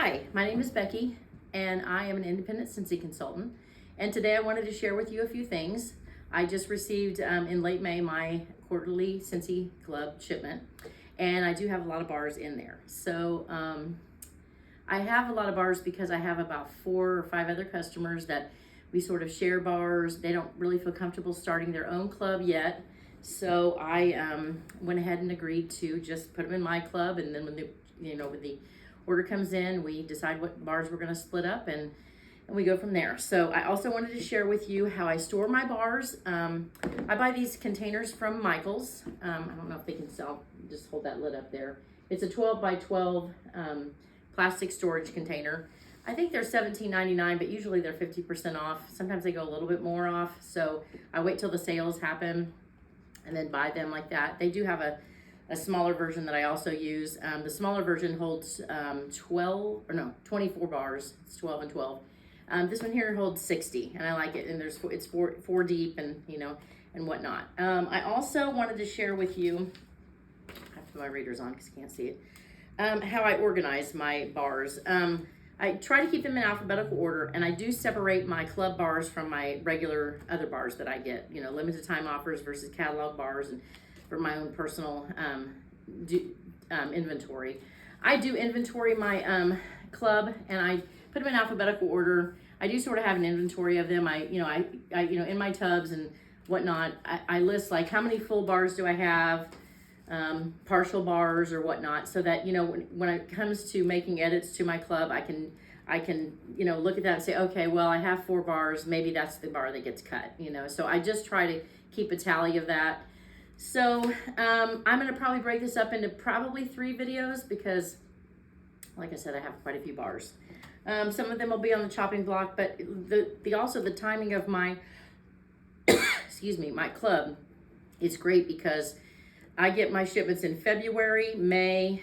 Hi, my name is Becky, and I am an independent Scentsy consultant. And today I wanted to share with you a few things. I just received in late May my quarterly Scentsy Club shipment, and I do have a lot of bars in there. So I have a lot of bars because I have about 4 or 5 other customers that we sort of share bars. They don't really feel comfortable starting their own club yet. So I went ahead and agreed to just put them in my club, and then when the order comes in, we decide what bars we're going to split up, and we go from there. So I also wanted to share with you how I store my bars. I buy these containers from Michael's. I don't know if they can sell, just hold that lid up there. It's a 12 by 12 plastic storage container. I think they're $17.99, but usually they're 50% off. Sometimes they go a little bit more off. So I wait till the sales happen and then buy them like that. They do have a smaller version that I also use. The smaller version holds 24 bars. It's 12 and 12. This one here holds 60, and I like it. And it's four deep, and and whatnot. I also wanted to share with you. I have to put my readers on because you can't see it. How I organize my bars. I try to keep them in alphabetical order, and I do separate my club bars from my regular other bars that I get. Limited time offers versus catalog bars, and for my own personal inventory. I do inventory my club, and I put them in alphabetical order. I do sort of have an inventory of them. I in my tubs and whatnot, I list like how many full bars do I have, partial bars or whatnot, so that when it comes to making edits to my club, I can look at that and say, okay, well, I have 4 bars, maybe that's the bar that gets cut. So I just try to keep a tally of that. So I'm going to probably break this up into probably 3 videos because, like I said, I have quite a few bars. Some of them will be on the chopping block, but also the timing of my my club is great because I get my shipments in February, May,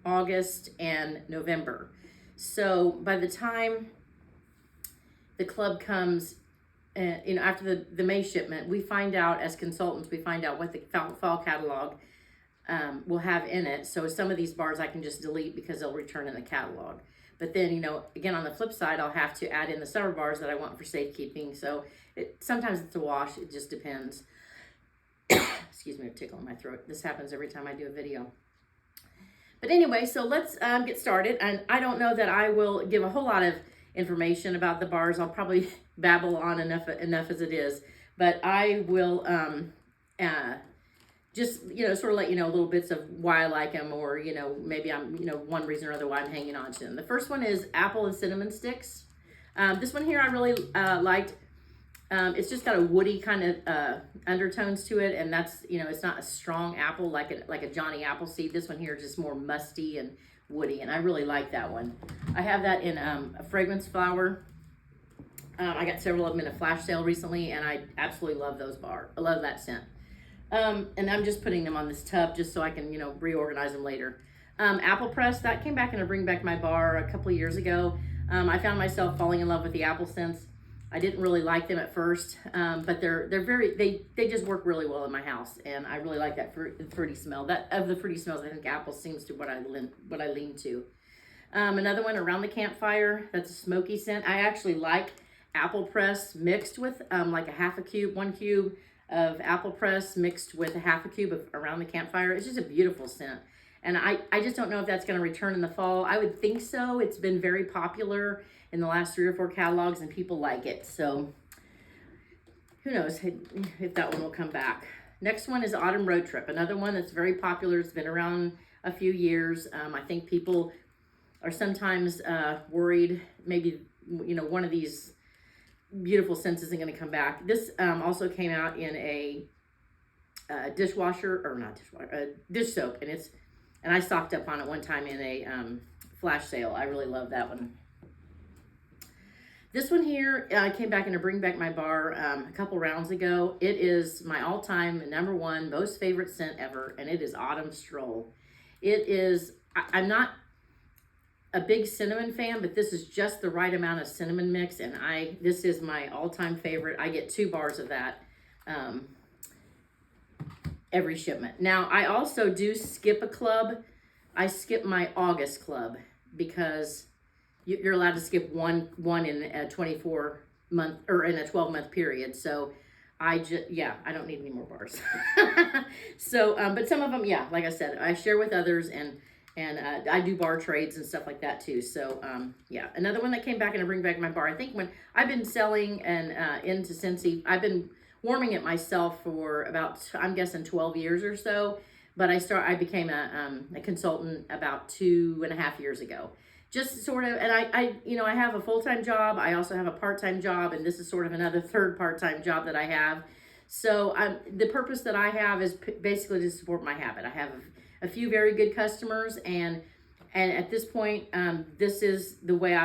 August, and November. So by the time the club comes, after the May shipment, we find out as consultants, what the fall catalog will have in it. So some of these bars I can just delete because they'll return in the catalog. But then, again, on the flip side, I'll have to add in the summer bars that I want for safekeeping. So sometimes it's a wash. It just depends. Excuse me, a tickle in my throat. This happens every time I do a video. But anyway, so let's get started. And I don't know that I will give a whole lot of information about the bars. I'll probably babble on enough as it is. But I will just sort of let you know little bits of why I like them, or maybe I'm one reason or other why I'm hanging on to them. The first one is apple and cinnamon sticks. This one here I really liked. It's just got a woody kind of undertones to it, and that's it's not a strong apple like a Johnny Appleseed. This one here is just more musty and woody, and I really like that one. I have that in a fragrance flower. I got several of them in a flash sale recently, and I absolutely love those bars. I love that scent. And I'm just putting them on this tub just so I can reorganize them later. Apple press, that came back in a Bring Back My Bar a couple of years ago. I found myself falling in love with the apple scents. I didn't really like them at first, but they just work really well in my house, and I really like that fruity smell. That of the fruity smells, I think apple seems to what I lean to. Another one, Around the Campfire, that's a smoky scent. I actually like apple press mixed with like a 1 cube of apple press mixed with a 1/2 cube of Around the Campfire. It's just a beautiful scent, and I just don't know if that's going to return in the fall. I would think so. It's been very popular in the last 3 or 4 catalogs, and people like it, so who knows if that one will come back. Next one is Autumn Road Trip, another one that's very popular. It's been around a few years. I think people are sometimes worried maybe one of these beautiful scents isn't going to come back. This also came out in a dish soap, and I stocked up on it one time in a flash sale. I really love that one. This one here came back in a Bring Back My Bar a couple rounds ago. It is my all-time #1 most favorite scent ever, and it is Autumn Stroll. It is, I'm not a big cinnamon fan, but this is just the right amount of cinnamon mix, and this is my all-time favorite. I get 2 bars of that every shipment. Now, I also do skip a club. I skip my August club because you're allowed to skip one in a 24-month or in a 12-month period. So I don't need any more bars. So, but some of them, yeah, like I said, I share with others, and I do bar trades and stuff like that too. So, yeah, another one that came back, and I bring back my bar. I think when I've been selling and into Scentsy, I've been warming it myself for about, I'm guessing 12 years or so. But I became a consultant about 2.5 years ago. Just sort of, and I have a full-time job. I also have a part-time job, and this is sort of another third part-time job that I have. So the purpose that I have is basically to support my habit. I have a few very good customers, and at this point, this is the way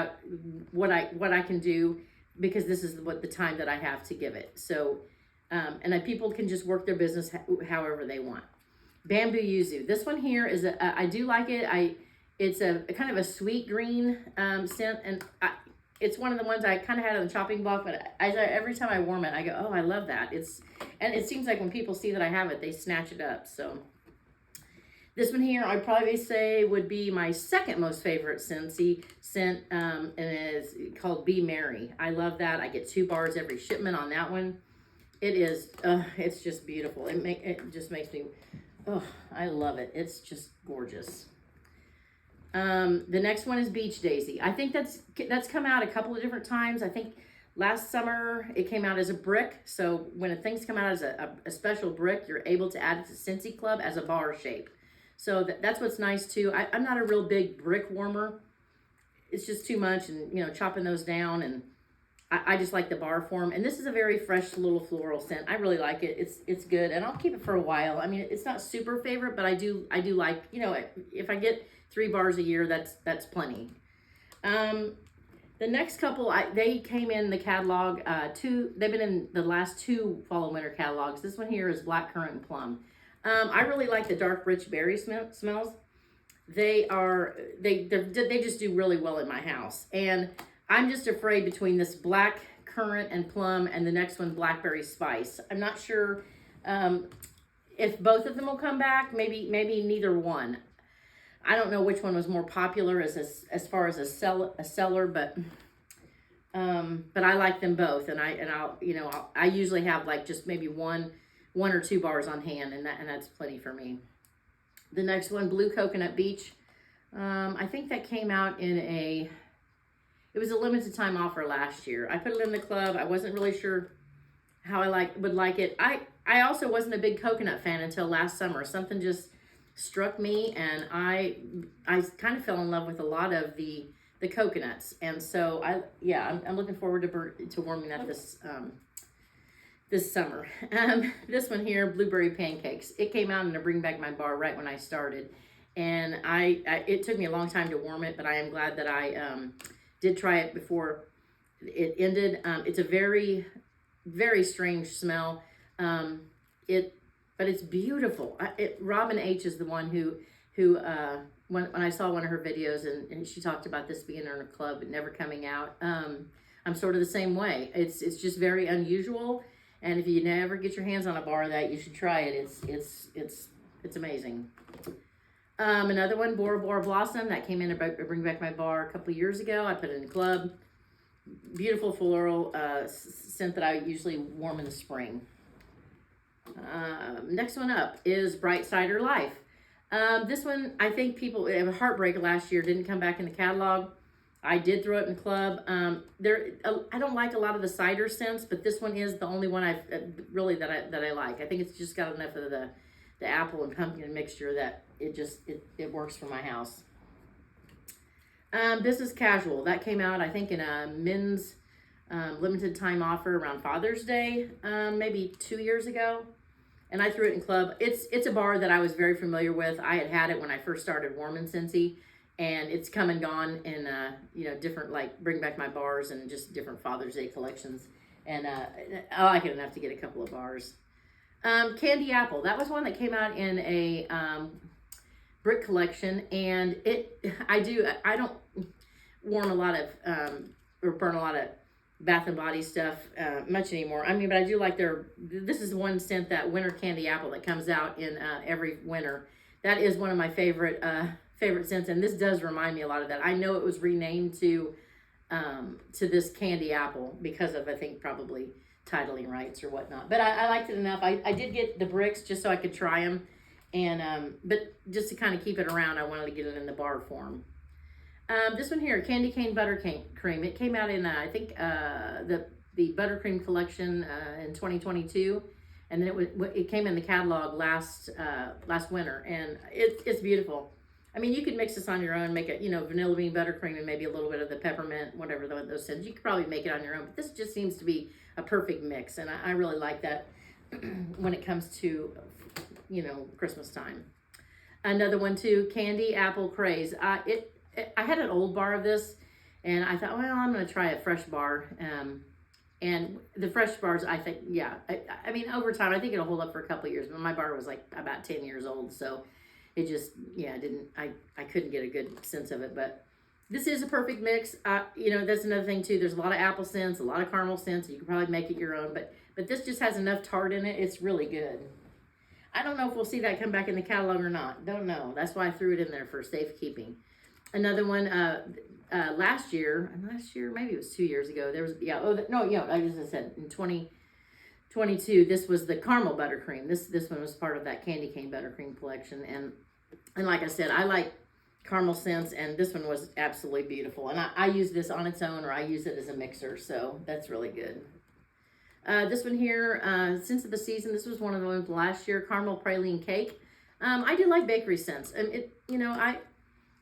what I can do, because this is what the time that I have to give it. So, and that people can just work their business however they want. Bamboo Yuzu. This one here is I do like it. It's a kind of a sweet green scent, and it's one of the ones I kind of had on the chopping block. But every time I warm it, I go, oh, I love that. And it seems like when people see that I have it, they snatch it up. So this one here, I'd probably say would be my second most favorite Scentsy scent, and it is called Be Merry. I love that. I get 2 bars every shipment on that one. It is, it's just beautiful. It just makes me. Oh, I love it. It's just gorgeous. The next one is Beach Daisy. I think that's come out a couple of different times. I think last summer it came out as a brick. So when things come out as a special brick, you're able to add it to Scentsy Club as a bar shape. So that's what's nice too. I'm not a real big brick warmer. It's just too much, and chopping those down, and I just like the bar form. And this is a very fresh little floral scent. I really like it. It's good, and I'll keep it for a while. I mean, it's not super favorite, but I do like, if I get 3 bars a year, that's plenty. The next couple, they came in the catalog, they've been in the last 2 fall and winter catalogs. This one here is Black Currant and Plum. I really like the dark rich berry smells. They just do really well in my house. And I'm just afraid between this Black Currant and Plum and the next one, Blackberry Spice. I'm not sure if both of them will come back. Maybe neither one. I don't know which one was more popular as far as a seller, but I like them both, and I usually have like just maybe one or 2 bars on hand, and that's plenty for me. The next one, Blue Coconut Beach. I think that came out in it was a limited time offer last year. I put it in the club. I wasn't really sure how I would like it. I also wasn't a big coconut fan until last summer. Something just struck me, and I kind of fell in love with a lot of the coconuts. And so I'm looking forward to warming that this summer. This one here, Blueberry Pancakes. It came out in a Bring Back My Bar right when I started, and it took me a long time to warm it, but I am glad that I did try it before it ended. It's a very, very strange smell. But it's beautiful. Robin H is the one who when I saw one of her videos, and she talked about this being in her club but never coming out. I'm sort of the same way. It's just very unusual, and if you never get your hands on a bar of that, you should try it. It's amazing. Another one, Bora Blossom, that came in to Bring Back My Bar a couple years ago. I put it in the club. Beautiful floral scent that I usually warm in the spring. Next one up is Bright Cider Life. This one, I think people, Heartbreak last year didn't come back in the catalog. I did throw it in the club. I don't like a lot of the cider scents, but this one is the only one that I like. I think it's just got enough of the apple and pumpkin mixture that it works for my house. Business Casual, that came out I think in a men's limited time offer around Father's Day, maybe 2 years ago, and I threw it in club. It's a bar that I was very familiar with. I had it when I first started warming Scentsy, and it's come and gone in different, like, Bring Back My Bars and just different Father's Day collections, and I like it enough to get a couple of bars. Candy Apple, that was one that came out in a brick collection, and I don't warm a lot of or burn a lot of Bath and Body stuff much anymore. I mean, but I do like this is one scent, that winter candy apple that comes out in every winter. That is one of my favorite favorite scents, and this does remind me a lot of that. I know it was renamed to this candy apple because of, I think, probably titling rights or whatnot. But I liked it enough. I did get the bricks just so I could try them, and but just to kind of keep it around, I wanted to get it in the bar form. This one here, Candy Cane Buttercream. It came out in, I think, the Buttercream collection in 2022. And then it came in the catalog last winter. And it's beautiful. I mean, you could mix this on your own, make it, vanilla bean buttercream and maybe a little bit of the peppermint, whatever those scents. You could probably make it on your own. But this just seems to be a perfect mix. And I really like that when it comes to, Christmas time. Another one, too, Candy Apple Craze. I had an old bar of this, and I thought, well, I'm going to try a fresh bar. And the fresh bars, I think, yeah. I mean, over time, I think it'll hold up for a couple of years. But my bar was like about 10 years old, so it just, I couldn't get a good sense of it. But this is a perfect mix. That's another thing, too. There's a lot of apple scents, a lot of caramel scents. You can probably make it your own. But this just has enough tart in it. It's really good. I don't know if we'll see that come back in the catalog or not. Don't know. That's why I threw it in there for safekeeping. Another one, last year, maybe it was 2 years ago, there was, I just said, in 2022, this was the caramel buttercream. This one was part of that candy cane buttercream collection. And like I said, I like caramel scents, and this one was absolutely beautiful. And I use this on its own, or I use it as a mixer, so that's really good. This one here, Scents of the Season, this was one of the ones last year, Caramel Praline Cake. I do like bakery scents. And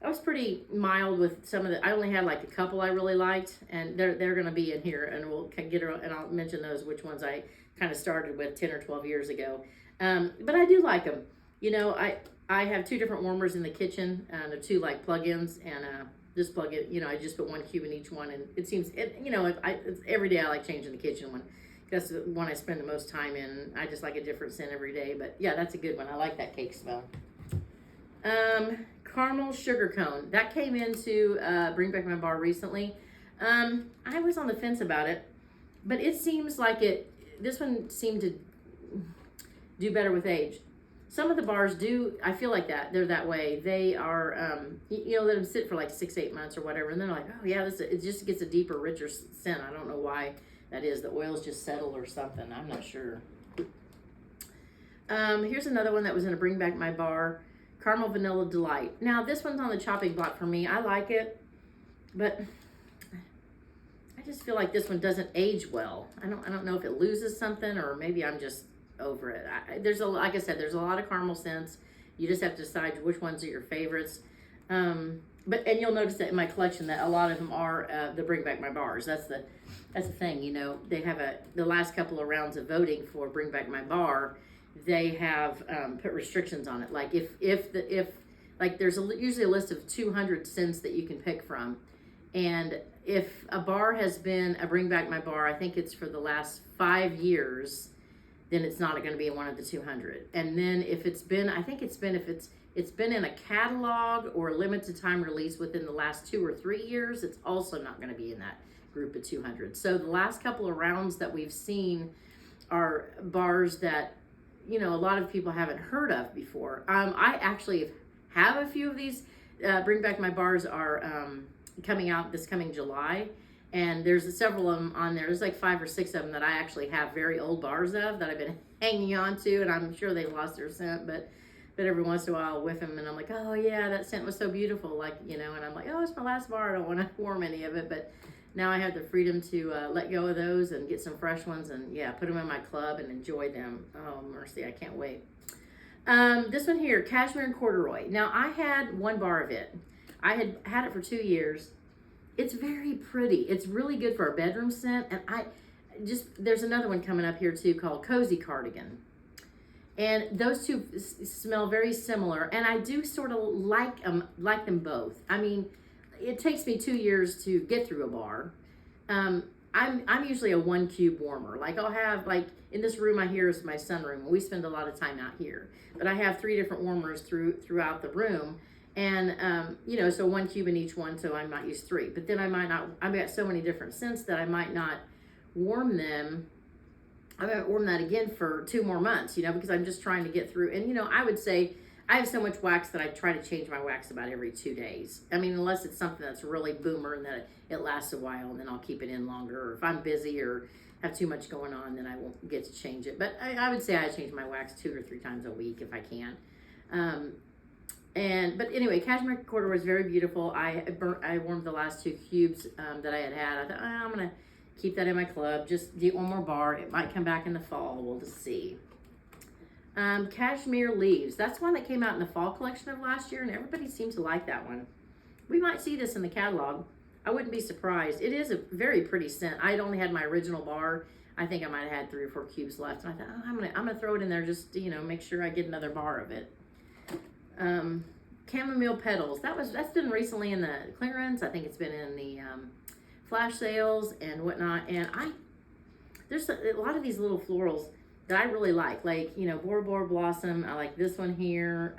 I was pretty mild with some of I only had like a couple I really liked, and they're going to be in here, and we'll get her, and I'll mention those, which ones I kind of started with 10 or 12 years ago. But I do like them. I have two different warmers in the kitchen, they're two like plug-ins, and just plug it, I just put one cube in each one, and it seems, it's every day I like changing the kitchen one. That's the one I spend the most time in. I just like a different scent every day, but yeah, that's a good one. I like that cake smell. Caramel Sugar Cone. That came into Bring Back My Bar recently. I was on the fence about it, but it seems like this one seemed to do better with age. Some of the bars do, I feel like that. They're that way. They are, let them sit for like 6-8 months or whatever, and then they're like, oh yeah, it just gets a deeper, richer scent. I don't know why that is. The oils just settle or something. I'm not sure. Here's another one that was in a Bring Back My Bar. Caramel Vanilla Delight. Now, this one's on the chopping block for me. I like it, but I just feel like this one doesn't age well. I don't know if it loses something, or maybe I'm just over it. Like I said, there's a lot of caramel scents. You just have to decide which ones are your favorites. And you'll notice that in my collection that a lot of them are the Bring Back My Bars. That's the thing. They have the last couple of rounds of voting for Bring Back My Bar. They have put restrictions on it. Like if there's usually a list of 200 scents that you can pick from, and if a bar has been a Bring Back My Bar, I think it's for the last 5 years, then it's not going to be in one of the 200. And then if it's been in a catalog or a limited time release within the last 2 or 3 years, it's also not going to be in that group of 200. So the last couple of rounds that we've seen are bars that a lot of people haven't heard of before. I actually have a few of these. Bring Back My Bars are coming out this coming July, and there's several of them on there. There's like 5 or 6 of them that I actually have very old bars of that I've been hanging on to, and I'm sure they've lost their scent, but every once in a while I'll whiff them, and I'm like, oh yeah, that scent was so beautiful, and I'm like, oh, it's my last bar, I don't want to warm any of it, but now I have the freedom to let go of those and get some fresh ones, and yeah, put them in my club and enjoy them. Oh, mercy, I can't wait. This one here, Cashmere Corduroy. Now, I had one bar of it. I had it for 2 years. It's very pretty. It's really good for a bedroom scent, and there's another one coming up here too called Cozy Cardigan. And those two smell very similar, and I do sort of like them both. I mean, it takes me 2 years to get through a bar. I'm usually a 1 cube warmer. Like I'll have in this room here is my sunroom. We spend a lot of time out here, but I have 3 different warmers throughout the room, and so 1 cube in each one. So I might use 3, but then I might not. I've got so many different scents that I might not warm them. I might warm that again for 2 more months. Because I'm just trying to get through. And I would say I have so much wax that I try to change my wax about every 2 days. I mean, unless it's something that's really boomer and that it lasts a while, and then I'll keep it in longer. Or if I'm busy or have too much going on, then I won't get to change it. But I would say I change my wax 2 or 3 times a week if I can. But anyway, Cashmere Corduroy is very beautiful. I warmed the last 2 cubes that I had. I thought, I'm going to keep that in my club. Just do one more bar. It might come back in the fall. We'll just see. Cashmere Leaves. That's one that came out in the fall collection of last year, and everybody seemed to like that one. We might see this in the catalog. I wouldn't be surprised. It is a very pretty scent. I'd only had my original bar. I think I might have had 3 or 4 cubes left, and I thought, I'm gonna throw it in there just to, make sure I get another bar of it. Chamomile Petals. That's been recently in the clearance. I think it's been in the flash sales and whatnot. And there's a lot of these little florals that I really like Bora Bora Blossom. I like this one here.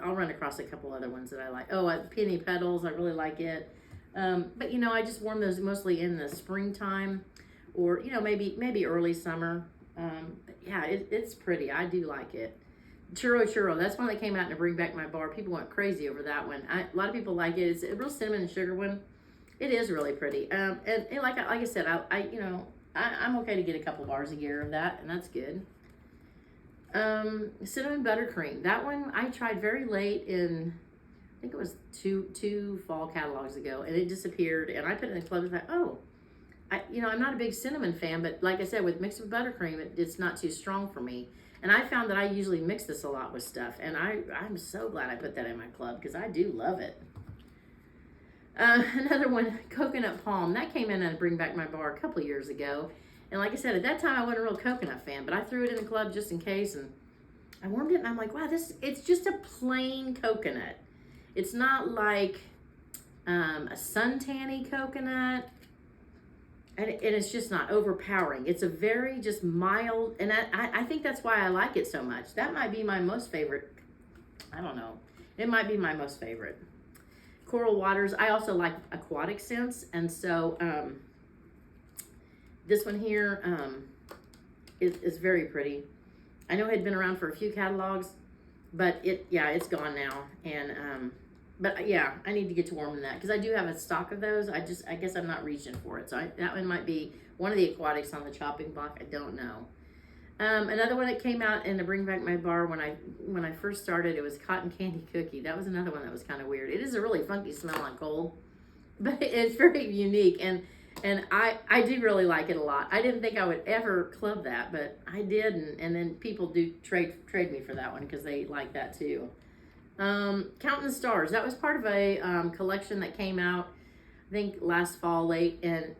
I'll run across a couple other ones that I like. Penny Petals. I really like it. But I just warm those mostly in the springtime, or maybe early summer. But yeah, it's pretty. I do like it. Churro Churro, that's one that came out to bring back my bar. People went crazy over that one. A lot of people like it. It's a real cinnamon and sugar one. It is really pretty. And like I said, I'm okay to get a couple bars a year of that, and that's good. Cinnamon Buttercream. That one I tried very late in, I think it was two fall catalogs ago, and it disappeared. And I put it in the club and thought, I'm not a big cinnamon fan, but like I said, with mixed with buttercream, it's not too strong for me. And I found that I usually mix this a lot with stuff, and I'm so glad I put that in my club because I do love it. Another one, Coconut Palm. That came in and bring back my bar a couple years ago. And like I said, at that time I wasn't a real coconut fan, but I threw it in the club just in case, and I warmed it, and I'm like, wow, it's just a plain coconut. It's not like a suntanny coconut. And it's just not overpowering. It's a very just mild, and I think that's why I like it so much. That might be my most favorite. I don't know. It might be my most favorite. Coral Waters. I also like aquatic scents, and so this one here is very pretty. I know it had been around for a few catalogs, but it's gone now. And but yeah, I need to get to warming that because I do have a stock of those. I guess I'm not reaching for it. So that one might be one of the aquatics on the chopping block. I don't know. Another one that came out and to bring back my bar when I first started, it was Cotton Candy Cookie. That was another one that was kind of weird. It is a really funky smell on cold, but it's very unique, and I do really like it a lot. I didn't think I would ever club that, but I did, and then people do trade me for that one because they like that too. Countin the Stars. That was part of a collection that came out, I think last fall late, and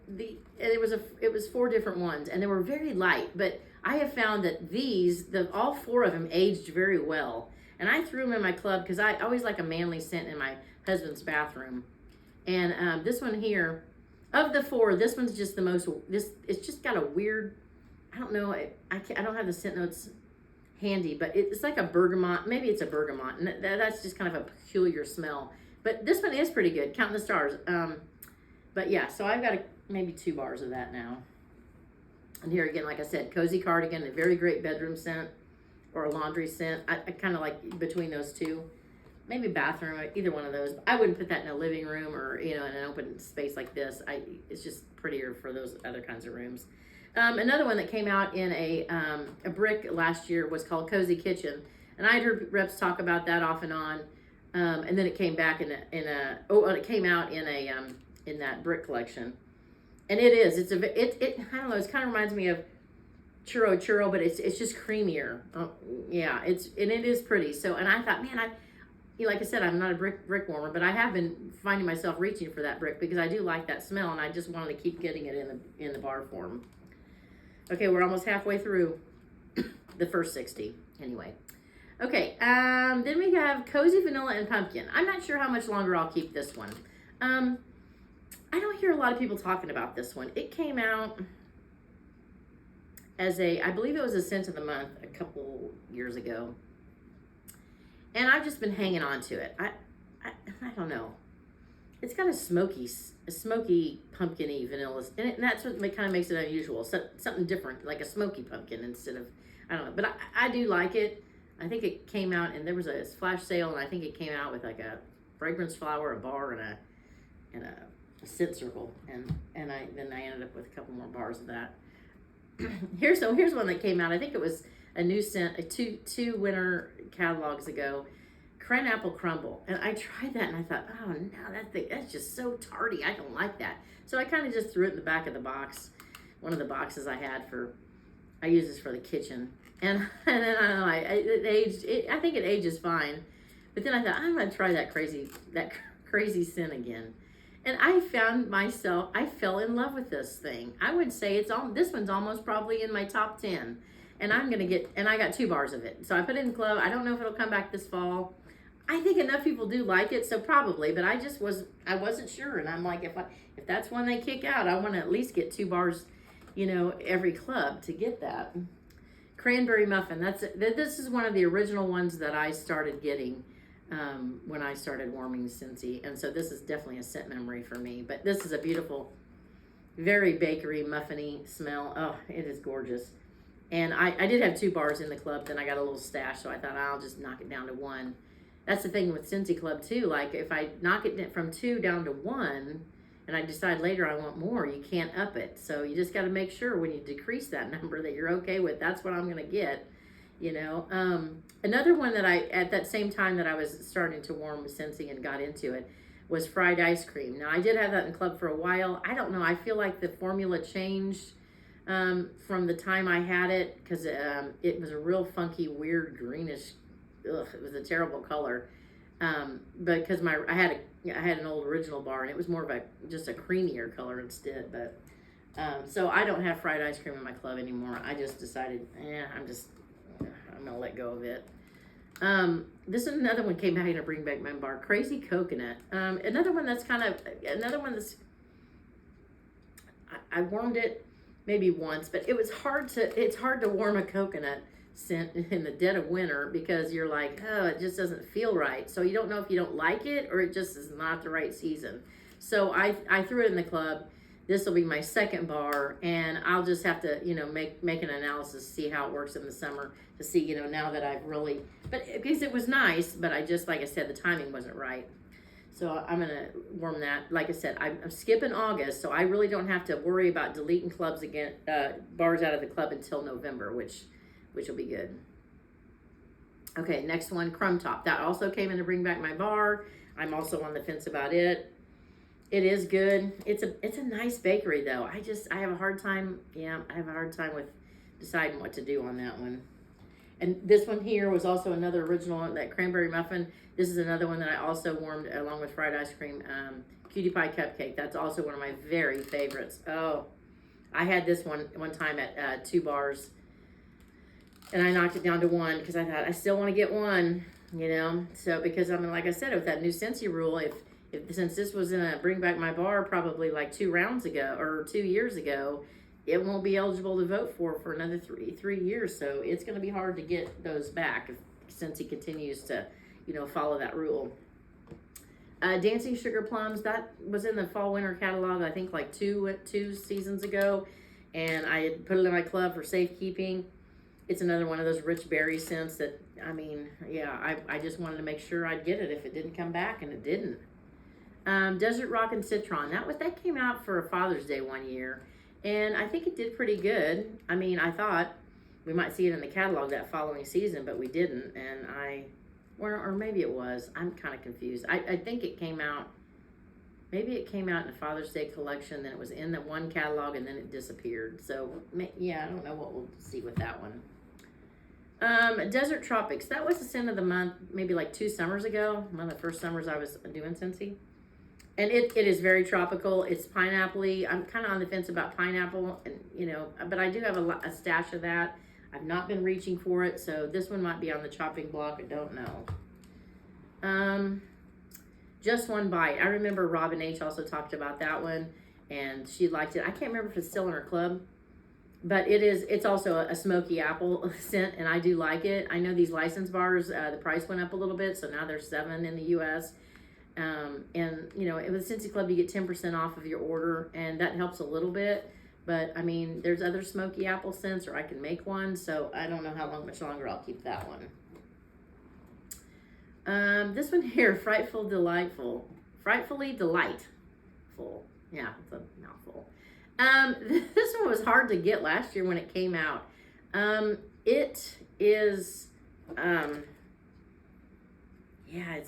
it was 4 different ones, and they were very light. But I have found that all 4 of them aged very well, and I threw them in my club because I always like a manly scent in my husband's bathroom. And this one here, of the 4, this one's just the most. It's just got a weird. I don't know. I don't have the scent notes handy, but it's like a bergamot. Maybe it's a bergamot, and that's just kind of a peculiar smell. But this one is pretty good. Countin the Stars. But yeah, so I've got maybe 2 bars of that now. And here again, like I said, Cozy Cardigan, a very great bedroom scent or a laundry scent. I kind of like between those 2. Maybe bathroom, either one of those. I wouldn't put that in a living room or in an open space like this. It's just prettier for those other kinds of rooms. Another one that came out in a brick last year was called Cozy Kitchen, and I had heard reps talk about that off and on, and then it came back it came out in that brick collection, and it I don't know, it kind of reminds me of Churro Churro, but it's just creamier. It is pretty. So, and I thought, man, like I said, I'm not a brick warmer, but I have been finding myself reaching for that brick because I do like that smell, and I just wanted to keep getting it in the bar form. Okay, we're almost halfway through the first 60. Anyway. Okay, then we have Cozy Vanilla and Pumpkin. I'm not sure how much longer I'll keep this one. I don't hear a lot of people talking about this one. It came out as I believe it was a scent of the month a couple years ago. And I've just been hanging on to it. I don't know. It's got a smoky pumpkin-y vanilla, and that's what kind of makes it unusual. So, something different, like a smoky pumpkin instead of, I don't know. But I do like it. I think it came out, and there was a flash sale, and I think it came out with like a fragrance flower, a bar, and a scent circle, and then I ended up with a couple more bars of that. Here's one that came out. I think it was a new scent, two winter catalogs ago. Cranapple Crumble, and I tried that, and I thought, oh no, that's just so tardy. I don't like that. So I kind of just threw it in the back of the box, one of the boxes I had I use this for the kitchen, and then I don't know, I think it ages fine, but then I thought I'm gonna try that crazy scent again, and I fell in love with this thing. I would say this one's almost probably in my top 10, and I got 2 bars of it, so I put it in the club. I don't know if it'll come back this fall. I think enough people do like it, so probably, but I wasn't sure, and I'm like, if that's one they kick out, I want to at least get 2 bars, every club to get that. Cranberry Muffin, this is one of the original ones that I started getting when I started warming Scentsy, and so this is definitely a scent memory for me, but this is a beautiful, very bakery, muffiny smell. Oh, it is gorgeous. And I did have 2 bars in the club, then I got a little stash, so I thought I'll just knock it down to 1. That's the thing with Scentsy Club too. Like if I knock it from 2 down to 1, and I decide later I want more, you can't up it. So you just got to make sure when you decrease that number that you're okay with. That's what I'm going to get. Another one that at that same time that I was starting to warm with Scentsy and got into it was fried ice cream. Now I did have that in club for a while. I don't know. I feel like the formula changed from the time I had it, because it was a real funky, weird greenish. Ugh, it was a terrible color, because I had an old original bar, and it was more of just a creamier color instead. But so I don't have fried ice cream in my club anymore. I just decided, I'm gonna let go of it. This is another one came out in a bring back my bar, Crazy Coconut. Another one that's I warmed it maybe once, but it's hard to warm a coconut scent in the dead of winter, because you're like, oh, it just doesn't feel right. So you don't know if you don't like it or it just is not the right season. So I threw it in the club. This will be my 2nd bar, and I'll just have to, make an analysis, see how it works in the summer, to see, now that I've really, but because it was nice, but like I said, the timing wasn't right. So I'm gonna warm that. Like I said, I'm skipping August, so I really don't have to worry about deleting clubs again, bars out of the club until November, which will be good. Okay, next one, Crumb Top. That also came in to bring back my bar. I'm also on the fence about it. It is good. It's a nice bakery though. I have a hard time. Yeah, I have a hard time with deciding what to do on that one. And this one here was also another original one, that Cranberry Muffin. This is another one that I also warmed along with fried ice cream. Cutiepie Cupcake. That's also one of my very favorites. Oh, I had this one time at 2 bars. And I knocked it down to 1 because I thought I still want to get 1, So because like I said, with that new Scentsy rule, since this was in a bring back my bar probably like 2 rounds ago or 2 years ago, it won't be eligible to vote for another 3 years. So it's going to be hard to get those back since he continues to, follow that rule. Dancing Sugar Plums, that was in the fall winter catalog, I think like two seasons ago, and I had put it in my club for safekeeping. It's another one of those rich berry scents that, I just wanted to make sure I'd get it if it didn't come back, and it didn't. Desert Rock and Citron, that came out for Father's Day one year, and I think it did pretty good. I thought we might see it in the catalog that following season, but we didn't, and or maybe it was. I'm kind of confused. I think it came out, maybe it came out in the Father's Day collection, then it was in the one catalog, and then it disappeared. So, I don't know what we'll see with that one. Desert Tropics, that was the scent of the month, maybe like 2 summers ago, one of the first summers I was doing Scentsy. And it is very tropical. It's pineapple-y. I'm kind of on the fence about pineapple, and but I do have a stash of that. I've not been reaching for it, so this one might be on the chopping block. I don't know. Just One Bite. I remember Robin H. also talked about that one, and she liked it. I can't remember if it's still in her club, but it's also a smoky apple scent, and I do like it. I know these license bars, the price went up a little bit, so now they're $7 in the U.S., and with Scentsy Club you get 10% off of your order, and that helps a little bit. But there's other smoky apple scents, or I can make one, so I don't know how much longer I'll keep that one. This one here, Frightfully Delightful. Yeah, it's a mouthful. This one was hard to get last year when it came out. It is, yeah,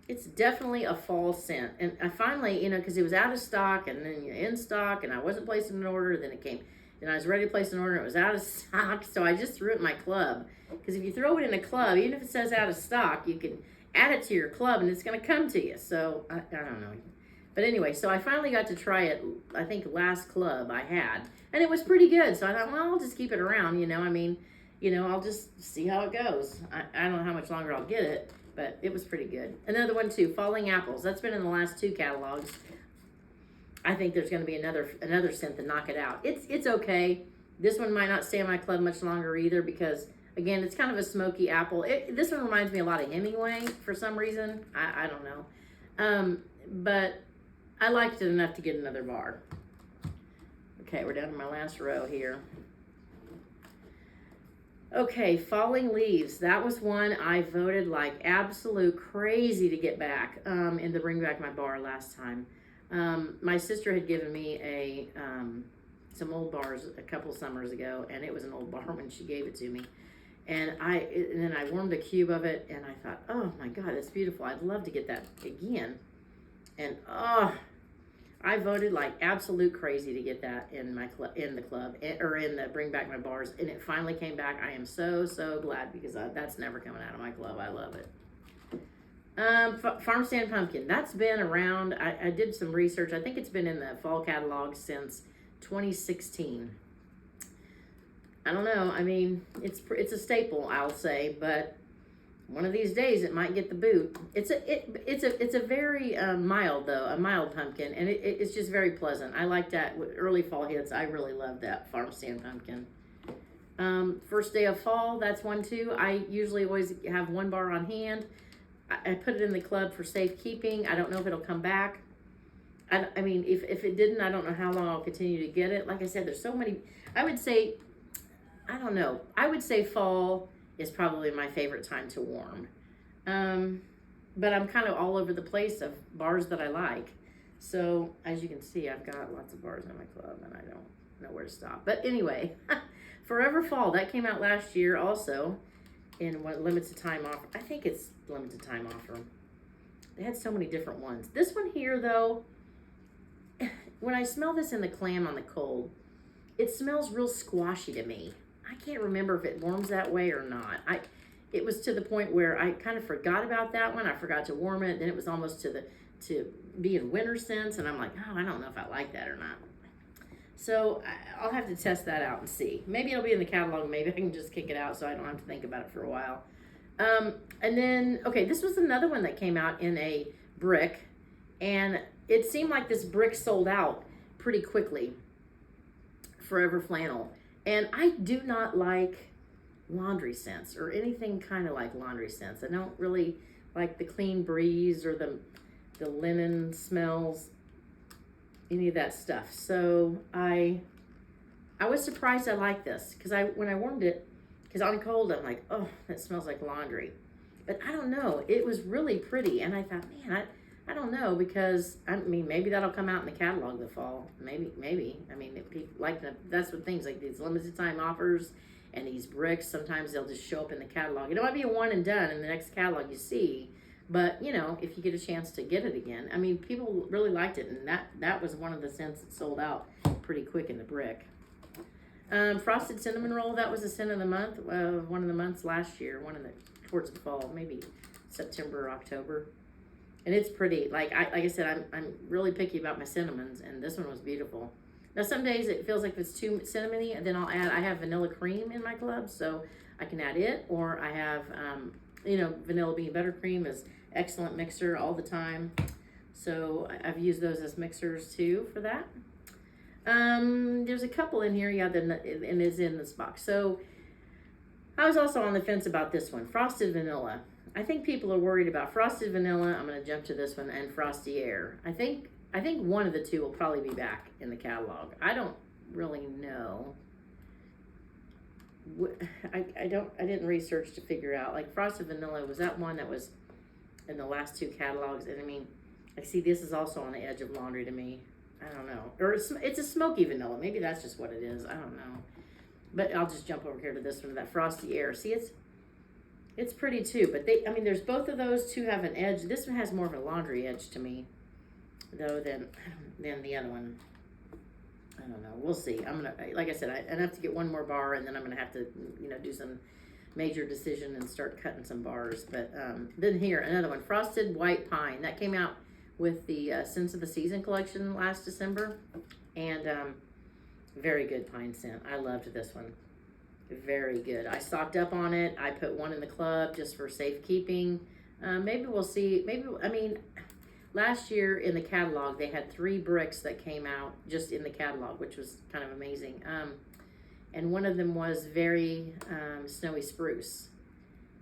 it's definitely a fall scent. And I finally, because it was out of stock and then in stock and I wasn't placing an order, then it came, and I was ready to place an order and it was out of stock. So I just threw it in my club. Because if you throw it in a club, even if it says out of stock, you can add it to your club and it's going to come to you. So I don't know. But anyway, so I finally got to try it, I think last club I had. And it was pretty good. So I thought, well, I'll just keep it around, I'll just see how it goes. I don't know how much longer I'll get it, but it was pretty good. Another one too, Falling Apples. That's been in the last 2 catalogs. I think there's going to be another scent to knock it out. It's okay. This one might not stay in my club much longer either because, again, it's kind of a smoky apple. This one reminds me a lot of Hemingway for some reason. I don't know. But I liked it enough to get another bar. Okay, we're down to my last row here. Okay, Falling Leaves. That was one I voted like absolute crazy to get back and to bring back my bar last time. My sister had given me some old bars a couple summers ago, and it was an old bar when she gave it to me. And then I warmed a cube of it, and I thought, oh my God, that's beautiful. I'd love to get that again. And I voted like absolute crazy to get that in the club, or in the Bring Back My Bars, and it finally came back. I am so glad because that's never coming out of my club. I love it. Farm Stand Pumpkin. That's been around. I did some research. I think it's been in the fall catalog since 2016. I don't know. I mean, it's a staple, I'll say, but one of these days it might get the boot. It's a very mild pumpkin, and it's just very pleasant. I like that with early fall hits. I really love that Farm Stand Pumpkin. First Day of Fall, that's one too. I usually always have one bar on hand. I put it in the club for safekeeping. I don't know if it'll come back. I mean, if it didn't, I don't know how long I'll continue to get it. Like I said, there's so many. I would say, I don't know. I would say fall is probably my favorite time to warm. But I'm kind of all over the place of bars that I like. So as you can see, I've got lots of bars in my club and I don't know where to stop. But anyway, Forever Fall, that came out last year also in what limited time offer. I think it's limited time offer. They had so many different ones. This one here though, when I smell this in the clam on the cold, it smells real squashy to me. I can't remember if it warms that way or not. It was to the point where I kind of forgot about that one. I forgot to warm it. Then it was almost to be in winter scents, and I'm like, oh, I don't know if I like that or not. So I'll have to test that out and see. Maybe it'll be in the catalog. Maybe I can just kick it out so I don't have to think about it for a while. And then, okay, this was another one that came out in a brick, and it seemed like this brick sold out pretty quickly. Forever Flannel. And I do not like laundry scents or anything kind of like laundry scents. I don't really like the clean breeze or the linen smells, any of that stuff. So I was surprised I liked this because when I warmed it, because on cold I'm like, oh, that smells like laundry. But I don't know, it was really pretty, and I thought, man, I don't know, because I mean, maybe that'll come out in the catalog this fall. Maybe. I mean, if people like that's what things like these limited time offers and these bricks, sometimes they'll just show up in the catalog. It might be a one and done in the next catalog you see, but if you get a chance to get it again, I mean, people really liked it, and that was one of the scents that sold out pretty quick in the brick. Frosted Cinnamon Roll, that was a scent of the month, one of the months last year, towards the fall, maybe September or October. And it's pretty. Like I said, I'm really picky about my cinnamons, and this one was beautiful. Now some days it feels like it's too cinnamony, and then I have vanilla cream in my club, so I can add it, or I have vanilla bean buttercream is excellent mixer all the time. So I've used those as mixers too for that. There's a couple in here, and it's in this box. So I was also on the fence about this one, Frosted Vanilla. I think people are worried about Frosted Vanilla. I'm going to jump to this one, and Frosty Air. I think one of the two will probably be back in the catalog. I don't really know. I didn't research to figure out, like Frosted Vanilla, was that one that was in the last two catalogs? And I mean, I see this is also on the edge of laundry to me. I don't know. Or it's a smoky vanilla. Maybe that's just what it is. I don't know. But I'll just jump over here to this one, that Frosty Air. See, it's pretty too. But I mean, there's both of those two have an edge. This one has more of a laundry edge to me, though, than the other one. I don't know. We'll see. I'm gonna, like I said, I have to get one more bar, and then I'm gonna have to, do some major decision and start cutting some bars. But then here, another one, Frosted White Pine. That came out with the Scents of the Season collection last December, and very good pine scent. I loved this one. Very good. I stocked up on it. I put one in the club just for safekeeping. Maybe we'll see. Last year in the catalog, they had 3 bricks that came out just in the catalog, which was kind of amazing. And one of them was very snowy spruce.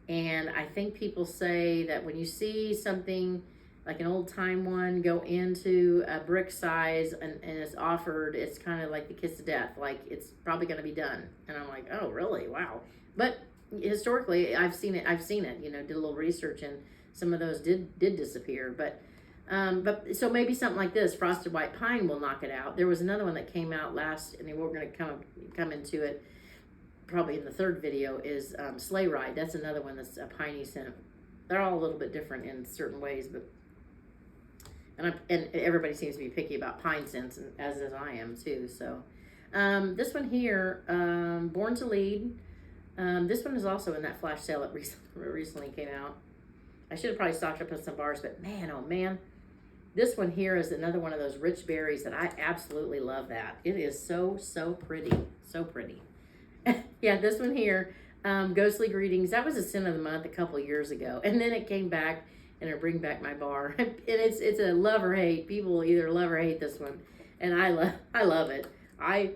And I think people say that when you see something like an old time one go into a brick size and it's offered, it's kind of like the kiss of death. Like, it's probably going to be done. And I'm like, oh, really? Wow. But historically, I've seen it, did a little research, and some of those did disappear. But so maybe something like this, Frosted White Pine, will knock it out. There was another one that came out last, and we're going to come into it probably in the third video, is Sleigh Ride. That's another one that's a piney scent. They're all a little bit different in certain ways, but and everybody seems to be picky about pine scents, and as I am too. So this one here, Born to Lead. This one is also in that flash sale that recently came out. I should have probably stocked up on some bars, but man, oh man. This one here is another one of those rich berries that I absolutely love. That it is so pretty, so pretty. Yeah, this one here, Ghostly Greetings. That was a scent of the month a couple years ago, and then it came back, and it bring back my bar. And it's a love or hate. People either love or hate this one, and I love it. I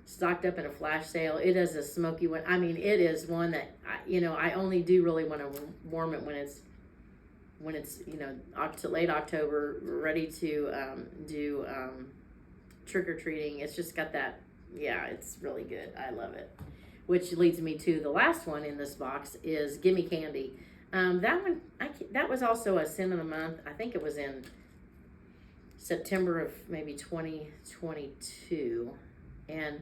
stocked up in a flash sale. It is a smoky one. I mean, it is one that I only do really want to warm it when it's late October, ready to do trick-or-treating. It's just got that, yeah, it's really good. I love it. Which leads me to the last one in this box is Gimme Candy. That one, that was also a scent of the month. I think it was in September of maybe 2022. And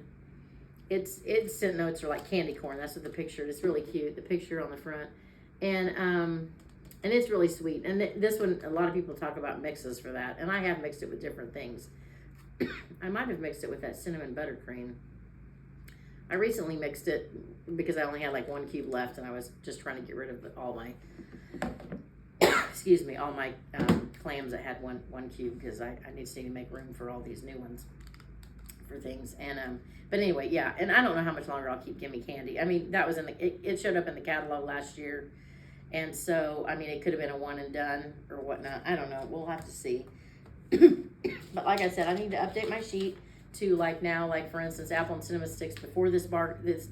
its scent notes are like candy corn. That's what the picture, it's really cute, the picture on the front. And it's really sweet. And this one, a lot of people talk about mixes for that. And I have mixed it with different things. I might have mixed it with that cinnamon buttercream. I recently mixed it because I only had like 1 cube left, and I was just trying to get rid of all my, all my clams that had one cube, because I need to make room for all these new ones for things. And but anyway, yeah. And I don't know how much longer I'll keep Gimme Candy. I mean, that was it showed up in the catalog last year. And so, I mean, it could have been a one and done or whatnot. I don't know. We'll have to see. But like I said, I need to update my sheet to like for instance, apple and cinnamon sticks. Before this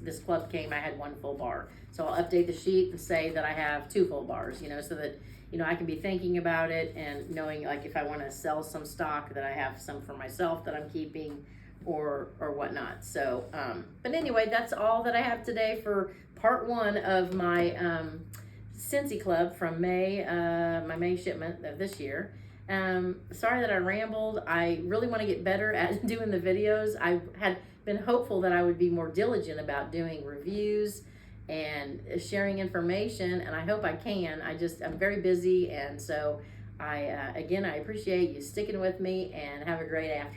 this club came, I had 1 full bar. So I'll update the sheet and say that I have 2 full bars, so that, I can be thinking about it and knowing, like, if I want to sell some stock, that I have some for myself that I'm keeping or whatnot. So, but anyway, that's all that I have today for part 1 of my, Scentsy Club from May, my May shipment of this year. Sorry that I rambled. I really want to get better at doing the videos. I had been hopeful that I would be more diligent about doing reviews and sharing information, and I hope I can. I'm very busy, and so again, I appreciate you sticking with me, and have a great afternoon.